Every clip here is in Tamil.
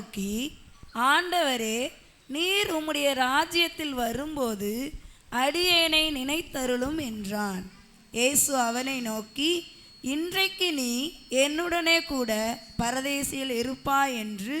நோக்கி, ஆண்டவரே, நீர் உம்முடைய ராஜ்யத்தில் வரும்போது அடியேனை நினைத்தருளும் என்றான். இயேசு அவனை நோக்கி, இன்றைக்கு நீ என்னுடனே கூட பரதேசியில் இருப்பாய் என்று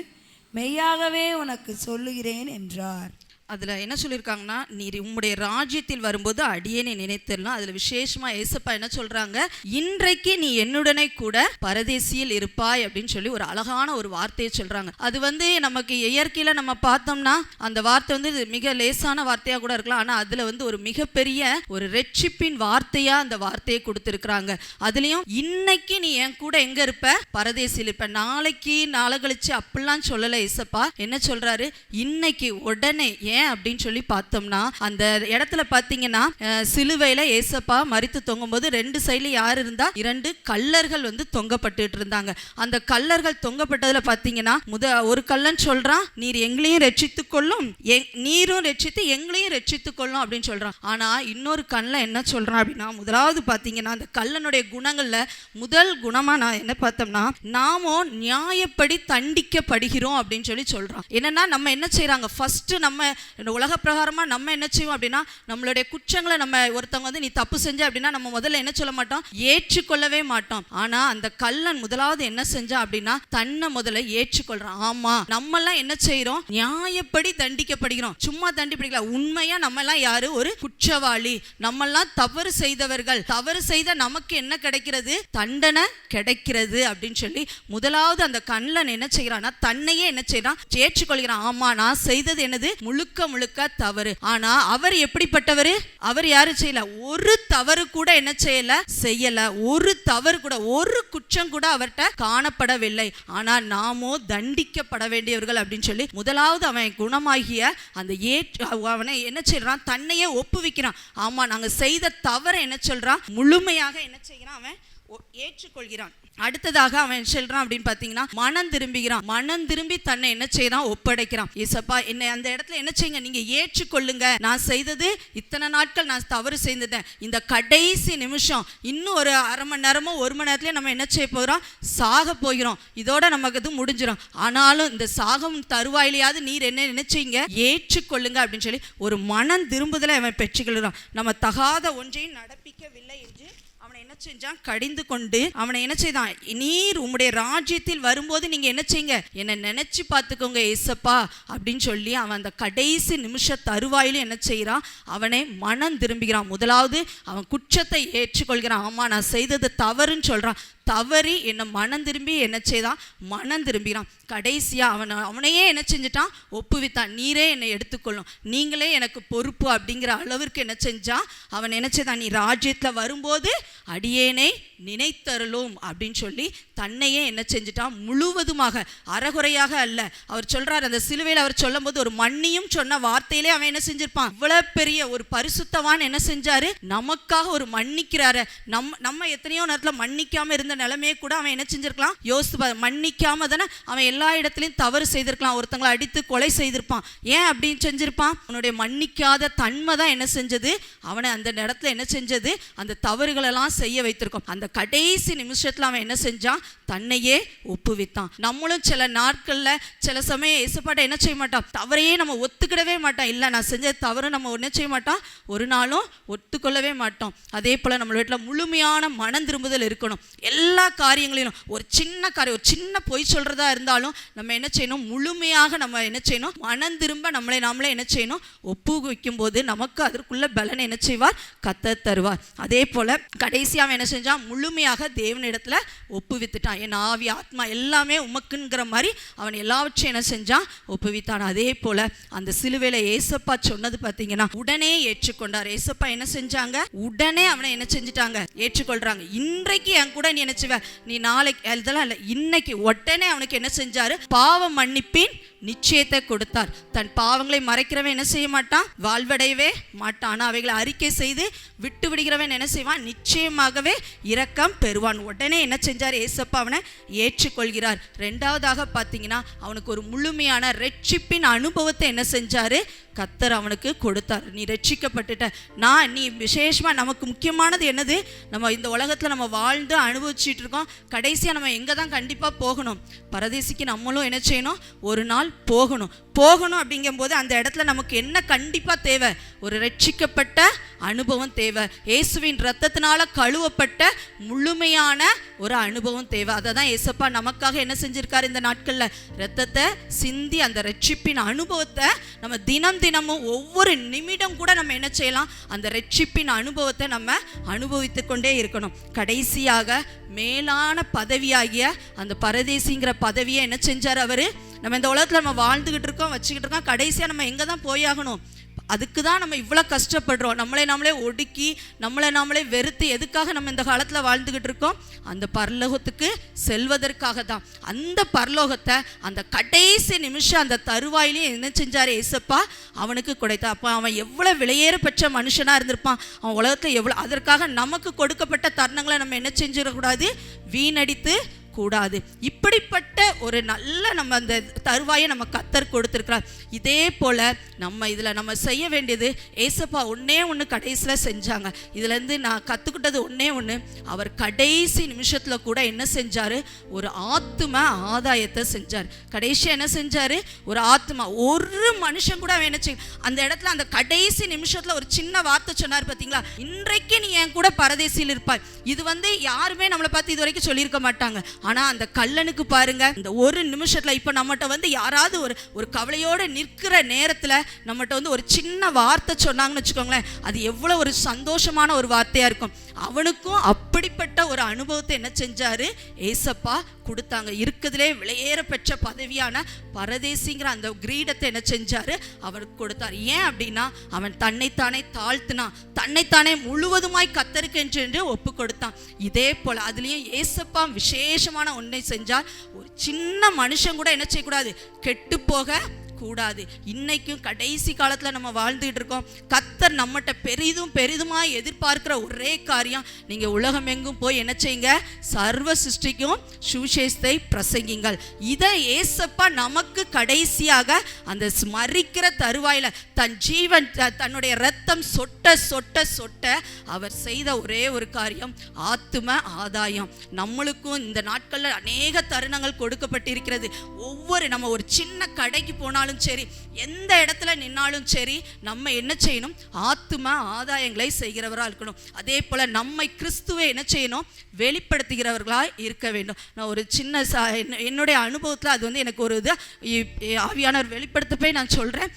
மெய்யாகவே உனக்கு சொல்லுகிறேன் என்றார். அதில் என்ன சொல்லியிருக்காங்கன்னா, நீர் உம்முடைய ராஜ்யத்தில் வரும்போது அடியேனை நினைத்திடலாம். அதில் விசேஷமாக ஏசப்பா என்ன சொல்கிறாங்க, இன்றைக்கு நீ என்னுடனே கூட பரதேசியில் இருப்பாய் அப்படின்னு சொல்லி ஒரு அழகான ஒரு வார்த்தையை சொல்கிறாங்க. அது நமக்கு இயற்கையில் நம்ம பார்த்தோம்னா அந்த வார்த்தை மிக லேசான வார்த்தையாக கூட இருக்கலாம். ஆனால் அதில் ஒரு மிகப்பெரிய ஒரு ரட்சிப்பின் வார்த்தையாக அந்த வார்த்தையை கொடுத்துருக்குறாங்க. அதுலேயும் இன்னைக்கு நீ என் கூட எங்கே இருப்ப, பரதேசியில் இருப்ப. நாளைக்கு நாளை கழிச்சு அப்படிலாம் சொல்லலை ஏசப்பா. என்ன சொல்கிறாரு, இன்னைக்கு உடனே. ஏன் அப்படின்னு சொல்லி பார்த்தோம்னா, அந்த இடத்துல பார்த்தீங்கன்னா சிலுவையில ஏசப்பா மரித்து தொங்கும்போது ரெண்டு சைடுல யார் இருந்தா, இரண்டு கல்லர்கள் தொங்கப்பட்டு இருந்தாங்க. அந்த கல்லர்கள் தொங்கப்பட்டதுல பார்த்தீங்கன்னா ஒரு கல்லன் சொல்றான், நீர் எங்களையும் ரட்சித்துக் கொள்ளும், நீரும் ரட்சித்து எங்களையும் ரட்சித்துக் கொள்ளும் அப்படின்னு சொல்றான். ஆனா இன்னொரு கல்ல என்ன சொல்றான் அப்படின்னா, முதலாவது பார்த்தீங்கன்னா அந்த கல்லனுடைய குணங்கள்ல முதல் குணமா நான் என்ன பார்த்தோம்னா, நாமோ நியாயப்படி தண்டிக்கப்படுகிறோம் அப்படின்னு சொல்லி சொல்றான். என்னன்னா நம்ம என்ன செய்யறாங்க, ஃபர்ஸ்ட் நம்ம உலக பிரகாரமா நம்ம என்ன செய்வோம் அப்படின்னா, நம்மளுடைய குற்றங்களை நம்ம ஒருத்தவங்க நீ தப்பு செஞ்ச அப்படின்னா நம்ம முதல்ல என்ன சொல்ல மாட்டோம், ஏற்றுக்கொள்ளவே மாட்டோம். ஆனா அந்த கல்லன் முதலாவது என்ன செஞ்சா அப்படின்னா, தன்னை முதல்ல ஏற்றுக்கொள்றான். ஆமா, நம்ம எல்லாம் என்ன செய்யறோம், நியாயப்படி தண்டிக்கப்படுகிறோம். சும்மா தண்டிக்கல, உண்மையா நம்ம எல்லாம் யாரு, ஒரு குற்றவாளி, நம்ம எல்லாம் தவறு செய்தவர்கள், தவறு செய்த நமக்கு என்ன கிடைக்கிறது, தண்டனை கிடைக்கிறது அப்படின்னு சொல்லி முதலாவது அந்த கல்லன் என்ன செய்யறான்னா, தன்னையே என்ன செய்யறான், ஏற்றுக்கொள்கிறான். ஆமா, நான் செய்தது என்னது, முழுக்க முழுக்க தவறு. ஆனா அவர் எப்படிப்பட்டவர், அவர் யாரு செய்யல, ஒரு தவறு கூட என்ன செய்யல, ஒரு தவறு கூட, ஒரு குற்றம் கூட அவர்கிட்ட காணப்படவில்லை. ஆனா நாமோ தண்டிக்கப்பட வேண்டியவர்கள் அப்படின்னு சொல்லி முதலாவது அவன் குணமாகிய அந்த அவனை என்ன செய்யறான், தன்னையே ஒப்புவிக்கிறான். ஆமா, நாங்க செய்த தவறை என்ன சொல்றான், முழுமையாக என்ன செய்யறான், அவன் ஏற்றுக்கொள்கிறான். அடுத்ததாக அவன் சொல்றான் அப்படின்னு பார்த்தீங்கன்னா, மனம் திரும்புகிறான். மனம் திரும்பி தன்னை என்ன செய்யறான், ஒப்படைக்கிறான். ஏசப்பா என்னை அந்த இடத்துல என்ன செய்யுங்க, நீங்க ஏற்றுக்கொள்ளுங்க, நான் செய்தது இத்தனை நாட்கள் நான் தவறு செய்தேன், இந்த கடைசி நிமிஷம் இன்னும் ஒரு அரை மணி நேரமோ ஒரு மணி நேரத்துல நம்ம என்ன செய்ய போகிறோம், சாக போகிறோம், இதோட நமக்கு இது முடிஞ்சிடும். ஆனாலும் இந்த சாகம் தருவாயிலையாவது நீர் என்ன நினைச்சீங்க, ஏற்றுக்கொள்ளுங்க அப்படின்னு சொல்லி ஒரு மனம் திரும்புதலை அவன் பெற்றுக்கொள்கிறான். நம்ம தகாத ஒன்றையும் நடப்பிக்கவில்லை என்று என்ன செஞ்சான், கடிந்து கொண்டு அவனை என்ன செய்தான், நீர் உம்முடைய ராஜ்யத்தில் வரும்போது நீங்க என்ன செய்யுங்க, என்ன நினைச்சு பார்த்துக்கோங்க ஏசப்பா அப்படின்னு சொல்லி அவன் அந்த கடைசி நிமிஷ தருவாயிலும் என்ன செய்யறான், அவனை மனம் திரும்புகிறான். முதலாவது அவன் குற்றத்தை ஏற்றுக்கொள்கிறான். ஆமா, நான் செய்தது தவறுன்னு சொல்றான். தவறி என்னை மனம் திரும்பி என்ன செய்தான், மனம் திரும்பினான். கடைசியா அவனையே என்ன செஞ்சுட்டான், ஒப்புவித்தான். நீரே என்னை எடுத்துக்கொள்ளும், நீங்களே எனக்கு பொறுப்பு அப்படிங்கிற அளவிற்கு என்ன செஞ்சான், அவன் என்ன செய்தான், நீ ராஜ்யத்தில் வரும்போது அடியேனை நினைத்தருளும் அப்படின்னு சொல்லி தன்னையே என்ன செஞ்சுட்டான், முழுவதுமாக, அறகுறையாக அல்ல. அவர் சொல்றார், அந்த சிலுவையில் அவர் சொல்லும் போது ஒரு மண்ணியும் சொன்ன வார்த்தையிலே அவன் என்ன செஞ்சிருப்பான், இவ்வளவு பெரிய ஒரு பரிசுத்தவான் என்ன செஞ்சாரு, நமக்காக ஒரு மன்னிக்கிறாரு. நம்ம எத்தனையோ நேரத்தில் மன்னிக்காம இருந்த நிலைமையே கூட அவன் என்ன செஞ்சிருக்கலாம், யோசித்து மன்னிக்காம தானே அவன் எல்லா இடத்துலையும் தவறு செய்திருக்கலாம், ஒருத்தங்களை அடித்து கொலை செய்திருப்பான். ஏன் அப்படின்னு செஞ்சிருப்பான், அவனுடைய மன்னிக்காத தன்மை தான் என்ன செஞ்சது, அவனை அந்த இடத்துல என்ன செஞ்சது, அந்த தவறுகளெல்லாம் செய்ய வைத்திருக்கும். அந்த கடைசி நிமிஷத்துல அவன் என்ன செஞ்சான், தன்னையே ஒப்புவித்தான். நம்மளும் சில நாட்கள்ல சில சமயம் ஏசப்பாட்ட என்ன செய்ய மாட்டான், தவறையே நம்ம ஒத்துக்கிடவே மாட்டான். இல்லை, நான் செஞ்ச தவறு நம்ம என்ன செய்ய மாட்டான், ஒரு நாளும் ஒத்துக்கொள்ளவே மாட்டோம். அதே போல நம்ம வீட்டில் முழுமையான மனம் திரும்புதல் இருக்கணும். எல்லா காரியங்களிலும் ஒரு சின்ன காரியம், ஒரு சின்ன பொய் சொல்றதா இருந்தாலும் நம்ம என்ன செய்யணும், முழுமையாக நம்ம என்ன செய்யணும், மனம் திரும்ப நாமளே என்ன செய்யணும், ஒப்புவிக்கும் போது நமக்கு அதற்குள்ள பலனை என்ன செய்வார், கர்த்தர் தருவார். அதே போல கடைசியாக என்ன செஞ்சான், முழுமையாக தேவனிடத்துல ஒப்புவித்துட்டான். என் ஆவி ஆத்மா எல்லாமே உமக்குங்கிற மாதிரி அவன் எல்லாவற்றையும் என்ன செஞ்சான், ஒப்புவித்தான். அதே போல அந்த சிலுவையில ஏசப்பா சொன்னது பார்த்தீங்கன்னா, உடனே ஏற்றுக்கொண்டார். ஏசப்பா என்ன செஞ்சாங்க, உடனே அவனை என்ன செஞ்சுட்டாங்க, ஏற்றுக்கொள்றாங்க. இன்றைக்கு என் கூட நீ என்ன செய்வ, நீ நாளைக்கு இதெல்லாம் இல்லை, இன்னைக்கு உடனே அவனுக்கு என்ன செஞ்சாரு, பாவ மன்னிப்பின் நிச்சயத்தை கொடுத்தார். தன் பாவங்களை மறைக்கிறவன் என்ன செய்ய மாட்டான், வாழ்வடையவே மாட்டான். ஆனால் அவைகளை அறிக்கை செய்து விட்டு விடுகிறவன் என்ன செய்வான், நிச்சயமாகவே இரக்கம் பெறுவான். உடனே என்ன செஞ்சார்? ஏசப்பா அவனை ஏற்றுக்கொள்கிறார். ரெண்டாவதாக பார்த்தீங்கன்னா அவனுக்கு ஒரு முழுமையான ரட்சிப்பின் அனுபவத்தை என்ன செஞ்சாரு? கர்த்தர் அவனுக்கு கொடுத்தார். நீ ரட்சிக்கப்பட்டுட்ட, நீ விசேஷமாக நமக்கு முக்கியமானது என்னது? நம்ம இந்த உலகத்தில் நம்ம வாழ்ந்து அனுபவிச்சுட்டு இருக்கோம். கடைசியாக நம்ம எங்கே தான் கண்டிப்பாக போகணும்? பரதேசிக்கு நம்மளும் என்ன செய்யணும்? ஒரு நாள் போகணும். அப்படிங்கும்போது அந்த இடத்துல நமக்கு என்ன கண்டிப்பாக தேவை? ஒரு ரட்சிக்கப்பட்ட அனுபவம் தேவை. இயேசுவின் இரத்தத்தினால கழுவப்பட்ட முழுமையான ஒரு அனுபவம் தேவை. அதை தான் ஏசப்பா நமக்காக என்ன செஞ்சிருக்காரு? இந்த நாட்களில் இரத்தத்தை சிந்தி அந்த ரட்சிப்பின் அனுபவத்தை நம்ம தினமும் ஒவ்வொரு நிமிடம் கூட நம்ம என்ன செய்யலாம்? அந்த ரட்சிப்பின் அனுபவத்தை நம்ம அனுபவித்து கொண்டே இருக்கணும். கடைசியாக மேலான பதவியாகிய அந்த பரதேசிங்கிற பதவியை என்ன செஞ்சார் அவரு? நம்ம இந்த உலகத்தில் நம்ம வாழ்ந்துகிட்டு இருக்கோம், வச்சுக்கிட்டு இருக்கோம். கடைசியாக நம்ம எங்கே தான் போயாகணும்? அதுக்கு தான் நம்ம இவ்வளோ கஷ்டப்படுறோம். நம்மளே ஒடுக்கி நம்மளே வெறுத்து எதுக்காக நம்ம இந்த காலத்தில் வாழ்ந்துக்கிட்டு இருக்கோம்? அந்த பரலோகத்துக்கு செல்வதற்காக தான். அந்த பரலோகத்தை அந்த கடைசி நிமிஷம் அந்த தருவாயிலே என்ன செஞ்சார்? ஏசப்பா அவனுக்கு கொடுத்தார். அப்போ அவன் எவ்வளோ விலையேற பெற்ற மனுஷனாக இருந்திருப்பான். அவன் உலகத்தில் எவ்வளோ, அதற்காக நமக்கு கொடுக்கப்பட்ட தருணங்களை நம்ம என்ன செஞ்சிடக்கூடாது? வீணடித்து கூடாது. இப்படிப்பட்ட ஒரு நல்ல நம்ம அந்த தருவாயை நம்ம கர்த்தர் கொடுத்திருக்கிறார். இதே போல நம்ம இதில் நம்ம செய்ய வேண்டியது, ஏசப்பா ஒன்று கடைசியில் செஞ்சாங்க. இதுலேருந்து நான் கற்றுக்கிட்டது ஒன்று, அவர் கடைசி நிமிஷத்தில் கூட என்ன செஞ்சார்? ஒரு ஆத்தும ஆதாயத்தை செஞ்சார். கடைசியாக என்ன செஞ்சார்? ஒரு ஆத்மா, ஒரு மனுஷன் கூட என்ன செய்ய, அந்த இடத்துல அந்த கடைசி நிமிஷத்தில் ஒரு சின்ன வார்த்தை சொன்னார் பார்த்தீங்களா? இன்றைக்கு நீ என் கூட பரதேசியில் இருப்பாய். இது யாருமே நம்மளை பார்த்து இது வரைக்கும் சொல்லியிருக்க மாட்டாங்க. ஆனா அந்த கல்லனுக்கு பாருங்க, இந்த ஒரு நிமிஷத்துல இப்ப நம்மகிட்ட யாராவது ஒரு கவலையோடு நிற்கிற நேரத்துல நம்மகிட்ட ஒரு சின்ன வார்த்தை சொன்னாங்கன்னு வச்சுக்கோங்களேன், அது எவ்வளவு ஒரு சந்தோஷமான ஒரு வார்த்தையா இருக்கும். அவனுக்கும் அப்படிப்பட்ட ஒரு அனுபவத்தை என்ன செஞ்சாரு? ஏசப்பா கொடுத்தாங்க. இருக்கிறதுலே விலையேற பெற்ற பதவியான பரதேசிங்கிற அந்த கிரீடத்தை என்ன செஞ்சாரு? அவருக்கு கொடுத்தார். ஏன் அப்படின்னா அவன் தன்னைத்தானே தாழ்த்தினான், தன்னைத்தானே முழுவதுமாய் கர்த்தருக்கு என்று ஒப்பு கொடுத்தான். இதே போல அதுலயும் ஏசப்பா விசேஷமான ஒன்றை செஞ்சார். ஒரு சின்ன மனுஷன் கூட என்ன செய்யக்கூடாது? கெட்டு போக கூடாது. இன்னைக்கும் கடைசி காலத்துல நம்ம வாழ்ந்துகிட்டு இருக்கோம். கர்த்தர் நம்மகிட்ட பெரிதுமாய் எதிர்பார்க்கிற ஒரே காரியம், நீங்க உலகம் எங்கும் போய் என்ன செய்யுங்க? சர்வ சிருஷ்டிக்கும் சுவிசேஷத்தை பிரசங்கிங்கள். இதை ஏசப்பா நமக்கு கடைசியாக அந்த மரிக்கிற தருவாயில தன் ஜீவன், தன்னுடைய ரத்தம் சொட்ட அவர் செய்த ஒரே ஒரு காரியம் ஆத்தும ஆதாயம். நம்மளுக்கும் இந்த நாட்கள்ல அநேக தருணங்கள் கொடுக்கப்பட்டிருக்கிறது. நம்ம ஒரு சின்ன கடைக்கு போனாலும் சரி, எந்த இடத்துல நின்னாலும் சரி, நம்ம என்ன செய்யணும்? ஆத்தும ஆதாயங்களை செய்கிறவரா இருக்கணும். அதே போல நம்மை கிறிஸ்துவை என்ன செய்யணும்? வெளிப்படுத்துகிறவர்களா இருக்க வேண்டும். நான் ஒரு சின்ன என்னுடைய அனுபவத்தில் அது எனக்கு ஒரு ஆவியானவர் வெளிப்படுத்தப்பே நான் சொல்றேன்.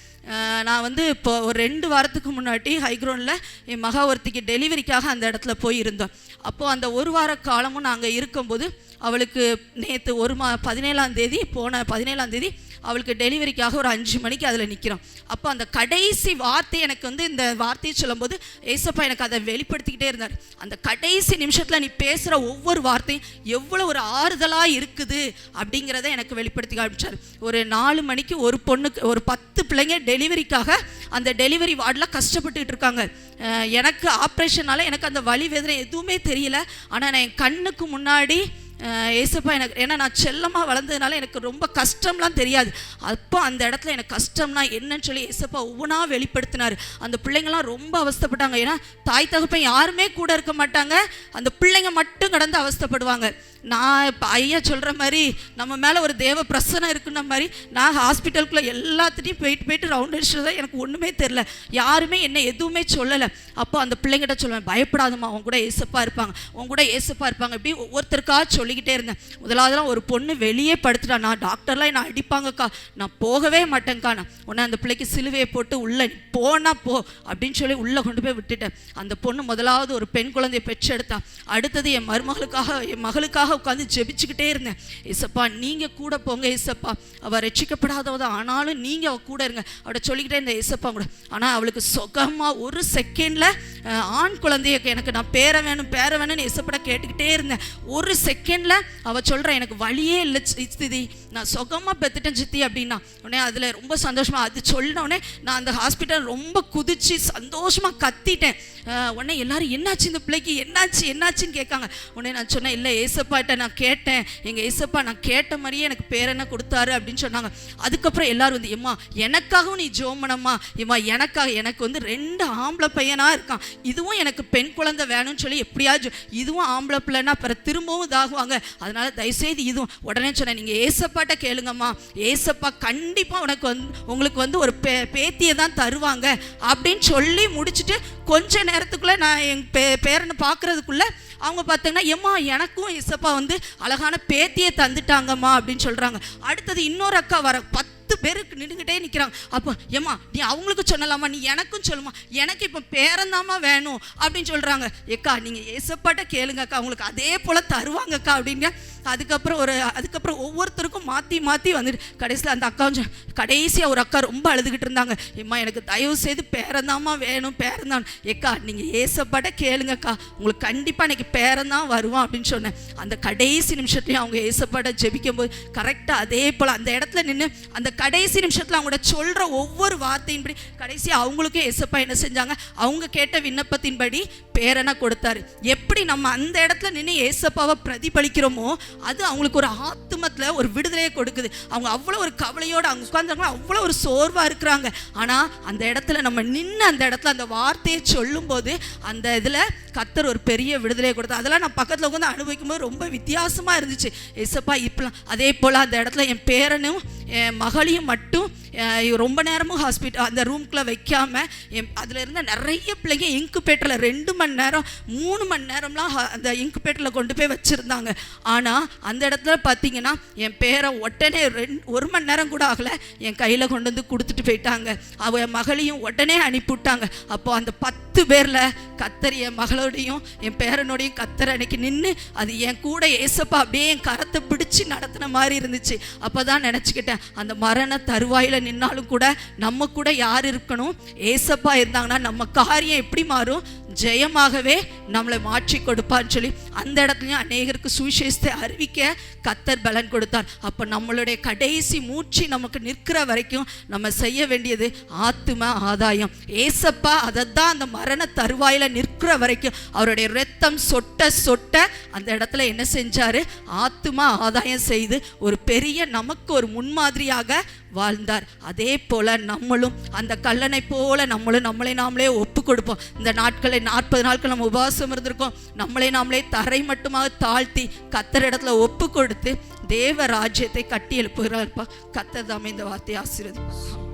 நான் இப்போ ஒரு 2 வாரத்துக்கு முன்னாடி ஹைக்ரௌண்டில் என் மகா ஒருத்திக்கு டெலிவரிக்காக அந்த இடத்துல போய் இருந்தோம். அப்போது அந்த 1 வார காலமும் நாங்கள் இருக்கும்போது அவளுக்கு நேற்று 17ஆம் தேதி அவளுக்கு டெலிவரிக்காக ஒரு 5 மணிக்கு அதில் நிற்கிறோம். அப்போ அந்த கடைசி வார்த்தை எனக்கு இந்த வார்த்தையை சொல்லும்போது ஏசப்பா எனக்கு அதை வெளிப்படுத்திக்கிட்டே இருந்தார். அந்த கடைசி நிமிஷத்தில் நீ பேசுகிற ஒவ்வொரு வார்த்தையும் எவ்வளோ ஒரு ஆறுதலாக இருக்குது அப்படிங்கிறத எனக்கு வெளிப்படுத்தி காமிச்சார். ஒரு 4 மணிக்கு ஒரு பொண்ணுக்கு ஒரு 10 பிள்ளைங்க டெலிவரிக்காக அந்த டெலிவரி வார்டில் கஷ்டப்பட்டுக்கிட்டு இருக்காங்க. எனக்கு ஆப்ரேஷனால எனக்கு அந்த வலி வேதனை எதுவுமே தெரியல. ஆனால் நான் என் கண்ணுக்கு முன்னாடி ஏசப்பா எனக்கு, ஏன்னா நான் செல்லமாக வளர்ந்ததுனால எனக்கு ரொம்ப கஷ்டம்லாம் தெரியாது. அப்போ அந்த இடத்துல எனக்கு கஷ்டம்னா என்னன்னு சொல்லி ஏசப்பா ஒவ்வொன்றா வெளிப்படுத்தினார். அந்த பிள்ளைங்கள்லாம் ரொம்ப அவஸ்தைப்பட்டாங்க. ஏன்னா தாய் தகப்பன் யாருமே கூட இருக்க மாட்டாங்க, அந்த பிள்ளைங்க மட்டும் கடந்து அவஸ்தைப்படுவாங்க. நான் இப்போ ஐயா சொல்கிற மாதிரி நம்ம மேலே ஒரு தேவ பிரசனம் இருக்குன்ற மாதிரி நான் ஹாஸ்பிட்டலுக்குள்ளே எல்லாத்துட்டையும் போயிட்டு ரவுண்ட் அடிச்சுட்டு தான் எனக்கு ஒன்றுமே தெரில. யாருமே என்ன எதுவுமே சொல்லலை. அப்போ அந்த பிள்ளைங்கிட்ட சொல்லுவேன், பயப்படாதம்மா, உன் கூட ஏசப்பா இருப்பாங்க. இப்படி ஒவ்வொருத்தருக்காக சொல்லிக்கிட்டே இருந்தேன். முதலாவதுலாம் ஒரு பொண்ணு வெளியே படுத்துட்டா, நான் டாக்டர்லாம் என்னை அடிப்பாங்கக்கா, நான் போகவே மாட்டேங்க்கா, நான் உடனே அந்த பிள்ளைக்கு சிலுவையை போட்டு உள்ளே போனா போ அப்படின்னு சொல்லி உள்ளே கொண்டு போய் விட்டுட்டேன். அந்த பொண்ணு முதலாவது ஒரு பெண் குழந்தையை பெற்றெடுத்தா. அடுத்தது என் மகளுக்காக உட்காந்து ஜெபிச்சுக்கிட்டே இருந்தேன். ஏசப்பா நீங்க கூட போங்க, ஏசப்பா அவ ரட்சிக்கப்படாதவ ஆனாலும் நீங்க அவ கூட இருங்க அவட சொல்லிக்கிட்டே இருந்த ஏசப்பா கூட. ஆனா அவளுக்கு சுகமா ஒரு செகண்ட்ல ஆண் குழந்தைய எனக்கு நான் பேர வேணும்னு ஏசப்பட கேட்டுக்கிட்டே இருந்தேன். ஒரு செகண்ட் செகண்ட்ல அவ சொல்ற எனக்கு வழியே இல்லை சித்தி, நான் சுகமா பெத்துட்டேன் சித்தி அப்படின்னா. உடனே அதுல ரொம்ப சந்தோஷமா அது சொன்ன உடனே நான் அந்த ஹாஸ்பிட்டல் ரொம்ப குதிச்சு சந்தோஷமா கத்திட்டேன். உடனே எல்லாரும் என்னாச்சு இந்த பிள்ளைக்கு, என்னாச்சுன்னு கேட்காங்க. உடனே நான் சொன்னேன், இல்லை ஏசப்பாட்ட நான் கேட்டேன், எங்க ஏசப்பா நான் கேட்ட மாதிரியே எனக்கு பேரனை கொடுத்தாரு அப்படின்னு சொன்னாங்க. அதுக்கப்புறம் எல்லாரும் வந்து எம்மா எனக்காகவும் நீ ஜோமனம்மா, எம்மா எனக்காக, எனக்கு வந்து 2 ஆம்பளை பையனா இருக்கான், இதுவும் எனக்கு பெண் குழந்தை வேணும்னு சொல்லி எப்படியாச்சும், இதுவும் ஆம்பளை பிள்ளைன்னா அப்புறம் திரும்பவும் இதாகுவாங்க, அதனால தயவுசெய்து இதுவும். உடனே சொன்னேன், நீங்க ஏசப்பாட்ட கேளுங்கம்மா, ஏசப்பா கண்டிப்பா உங்களுக்கு வந்து ஒரு பேத்தியை தான் தருவாங்க அப்படின்னு சொல்லி முடிச்சுட்டு கொஞ்ச நேரத்துக்குள்ள நான் என் பேரனை பார்க்கறதுக்குள்ள அவங்க பார்த்தீங்கன்னா, ஏம்மா எனக்கும் இசப்பா வந்து அழகான பேத்தியை தந்துட்டாங்கம்மா அப்படின்னு சொல்றாங்க. அடுத்தது இன்னொரு அக்கா வர 10 பேருக்கு நின்றுக்கிட்டே நிற்கிறாங்க. அப்போ ஏம்மா நீ அவங்களுக்கு சொல்லலாமா, நீ எனக்கும் சொல்லுமா, எனக்கு இப்போ பேரந்தாமா வேணும் அப்படின்னு சொல்கிறாங்க. ஏக்கா நீங்கள் ஏசப்பாட்ட கேளுங்கக்கா, அவங்களுக்கு அதே போல் தருவாங்கக்கா அப்படிங்க. அதுக்கப்புறம் ஒவ்வொருத்தருக்கும் மாற்றி வந்துட்டு கடைசியில் அந்த அக்கா கடைசியாக ஒரு அக்கா ரொம்ப அழுதுகிட்டு இருந்தாங்க. ஏம்மா எனக்கு தயவு செய்து பேரந்தாமா வேணும், பேரந்தான். ஏக்கா நீங்கள் ஏசப்பாட்ட கேளுங்கக்கா, உங்களுக்கு கண்டிப்பாக எனக்கு பேரந்தான் வருவான் அப்படின்னு சொன்னேன். அந்த கடைசி நிமிஷத்துலையும் அவங்க ஏசப்பாட்ட ஜெபிக்கும் போது கரெக்டாக அதே போல் அந்த இடத்துல நின்று அந்த கடைசி நிமிஷத்தில் அவங்களோட சொல்கிற ஒவ்வொரு வார்த்தையின்படி கடைசியாக அவங்களுக்கும் ஏசப்பா என்ன செஞ்சாங்க, அவங்க கேட்ட விண்ணப்பத்தின்படி பேரனை கொடுத்தாரு. எப்படி நம்ம அந்த இடத்துல நின்று ஏசப்பாவை பிரதிபலிக்கிறோமோ அது அவங்களுக்கு ஒரு ஆத்துமத்தில் ஒரு விடுதலையை கொடுக்குது. அவங்க அவ்வளோ ஒரு கவலையோடு அவங்க உட்கார்ந்தாங்க, அவ்வளோ ஒரு சோர்வாக இருக்கிறாங்க. ஆனால் அந்த இடத்துல நம்ம நின்று அந்த இடத்துல அந்த வார்த்தையை சொல்லும்போது அந்த இதில் கர்த்தர் ஒரு பெரிய விடுதலையை கொடுத்தார். அதெல்லாம் நான் பக்கத்தில் உட்காந்து அனுபவிக்கும் போது ரொம்ப வித்தியாசமாக இருந்துச்சு. ஏசப்பா இப்பெல்லாம் அதே போல் அந்த இடத்துல என் பேரனும் என் மகளையும் மட்டும் ரொம்ப நேரமும் ஹாஸ்பிட்டல் அந்த ரூம்குள்ளே வைக்காமல் அதில் இருந்த நிறைய பிள்ளைங்க இன்குபேட்டரில் 2 மணி நேரம் 3 மணி நேரம்லாம் அந்த இன்குபேட்டரில் கொண்டு போய் வச்சுருந்தாங்க. ஆனால் அந்த இடத்துல பார்த்தீங்கன்னா என் பேரை உடனே 1 மணி நேரம் கூட ஆகலை, என் கையில் கொண்டு வந்து கொடுத்துட்டு போயிட்டாங்க. என் மகளையும் உடனே அனுப்பிவிட்டாங்க. அப்போது அந்த 10 பேரில் கர்த்தர் என் மகளோடையும் என் பேரனோடையும் கர்த்தர் அன்னைக்கு நின்று அது என் கூட ஏசப்பா அப்படியே என் கரத்தை பிடிச்சி நடத்தின மாதிரி இருந்துச்சு. அப்போ தான் நினச்சிக்கிட்டேன், அந்த மரண தருவாயில் நின்னாலும் கூட நம்ம கூட யார் இருக்கணும், ஏசப்பா இருந்தாங்கன்னா நம்ம காரியம் எப்படி மாறும், ஜெயமாகவே நம்மளை மாற்றி கொடுப்பான்னு சொல்லி அந்த இடத்துலையும் அநேகருக்கு சுவிசேஷத்தை அறிவிக்க கர்த்தர் பலன் கொடுத்தார். அப்போ நம்மளுடைய கடைசி மூச்சு நமக்கு நிற்கிற வரைக்கும் நம்ம செய்ய வேண்டியது ஆத்தும ஆதாயம். ஏசப்பா அதைத்தான் அந்த மரண தருவாயில் நிற்கிற வரைக்கும் அவருடைய இரத்தம் சொட்ட அந்த இடத்துல என்ன செஞ்சாரு, ஆத்தும ஆதாயம் செய்து ஒரு பெரிய நமக்கு ஒரு முன்மாதிரியாக வாழ்ந்தார். அதே போல நம்மளும் அந்த கல்லனை போல நம்மளை நாமளே ஒப்பு கொடுப்போம். இந்த நாட்களை 40 நாட்கள் நம்ம உபவாசம் இருந்திருக்கோம். நம்மளை நாமளே தரை மட்டுமாக தாழ்த்தி கர்த்தர் இடத்துல ஒப்பு கொடுத்து தேவ ராஜ்யத்தை கட்டி எழுப்புகிறார்ப்பா. கர்த்தர் தாமே இந்த வார்த்தையை ஆசீர்வதிப்பார்.